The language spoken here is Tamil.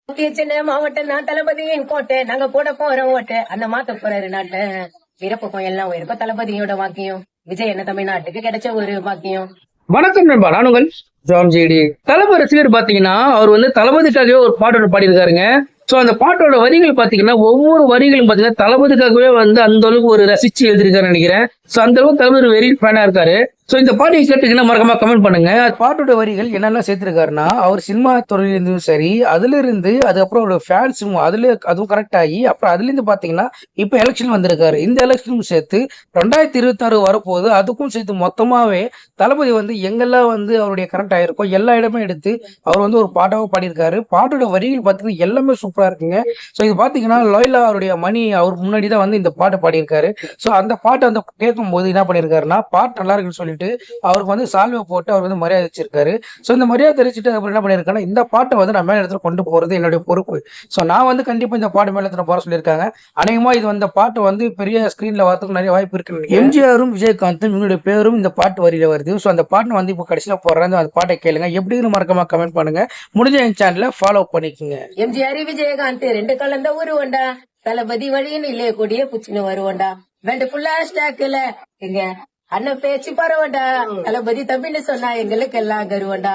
சின்ன மாவட்டம் நான் தளபதியின் கோட்டை நாங்க போட போறோம் ஓட்டை அந்த மாத்த போறாரு நாட்டுல பிறப்புக்கும் எல்லாம் உயிருக்கும் தளபதியோட வாக்கியம் விஜய் என்ன தமிழ்நாட்டுக்கு கிடைச்ச ஒரு வாக்கியம். வணக்கம் நண்பா, நான் உங்கள் ஜாம்ஜிடி. தளபதி ரசிகர் பாத்தீங்கன்னா அவர் தளபதிக்காகவே ஒரு பாட்டு ஒன்று பாடியிருக்காருங்க. சோ அந்த பாட்டோட வரிகள் பாத்தீங்கன்னா ஒவ்வொரு வரிகளும் பாத்தீங்கன்னா தளபதிக்காகவே அந்த அளவுக்கு ஒரு ரசிச்சு எழுதிருக்காரு நினைக்கிறேன். சோ அந்த அளவுக்கு தளபதி வெரி ஃபேனா இருக்காரு. சோ இந்த பாட்டை கேட்டீங்கன்னா மறக்காம கமெண்ட் பண்ணுங்க. பாட்டோட வரிகள் என்னெல்லாம் சேர்த்திருக்காருன்னா, அவர் சினிமா துறையில இருந்தும் சரி, அதுல இருந்து அதுக்கப்புறம் ஒரு ஃபேன்ஸும் அதுவும் கரெக்ட் ஆகி அப்புறம் அதுல இருந்து பாத்தீங்கன்னா இப்ப எலெக்ஷன் வந்திருக்காரு. இந்த எலெக்ஷனும் சேர்த்து 2026 வரப்போகுது. அதுக்கும் சேர்த்து மொத்தமாவே தளபதி எங்கெல்லாம் அவருடைய கரெக்ட் ஆயிருக்கும் எல்லா இடமே எடுத்து அவர் ஒரு பாட்டாவும் பாடியிருக்காரு. பாட்டோட வரிகள் பாத்தீங்கன்னா எல்லாமே சூப்பரா இருக்குங்க. ஸோ இது பாத்தீங்கன்னா லோயலா அவருடைய மணி அவர் முன்னாடி தான் இந்த பாட்டை பாடியிருக்காரு. ஸோ அந்த பாட்டை கேட்கும் போது என்ன பண்ணியிருக்காருன்னா, பாட்டு நல்லா இருக்குன்னு சொல்லிட்டு அவருக்கு சால்வை போட்டு அவர் மரியாதை வச்சிருக்காரு. ஸோ இந்த மரியாதை தெரிவிச்சுட்டு அப்புறம் என்ன பண்ணியிருக்காருன்னா, இந்த பாட்டை நான் மேல இடத்துல கொண்டு போறது என்னுடைய பொறுப்பு. ஸோ நான் கண்டிப்பா இந்த பாட்டு மேல இடத்துல போற சொல்லியிருக்காங்க. அநேகமா இது இந்த பாட்டு பெரிய ஸ்கிரீன்ல வரதுக்கு நிறைய வாய்ப்பு இருக்கு. எம்ஜிஆரும் விஜயகாந்தும் இவங்களுடைய பேரும் இந்த பாட்டு வரியில வருது. ஸோ அந்த பாட்டு இப்போ கடைசியில போடுறேன். அந்த பாட்டை கேளுங்க. எப்படின்னு மறக்காம கமெண்ட் பண்ணுங்க. முடிஞ்ச என் சேனலை ஃபாலோ பண்ணிக்கோங்க. எம்ஜிஆர் விஜயகாந்த் ரெண்டு கலந்த உருவண்டா தளபதி வழியின் இல்லையே கொடிய புச்சுன்னு வருவண்டா ரெண்டு ஃபுல்லா ஸ்டாக்குல எங்க அண்ணன் பேச்சு பரவண்டா தளபதி தம்பின்னு சொன்னா எங்களுக்கு எல்லாம் கருவண்டா.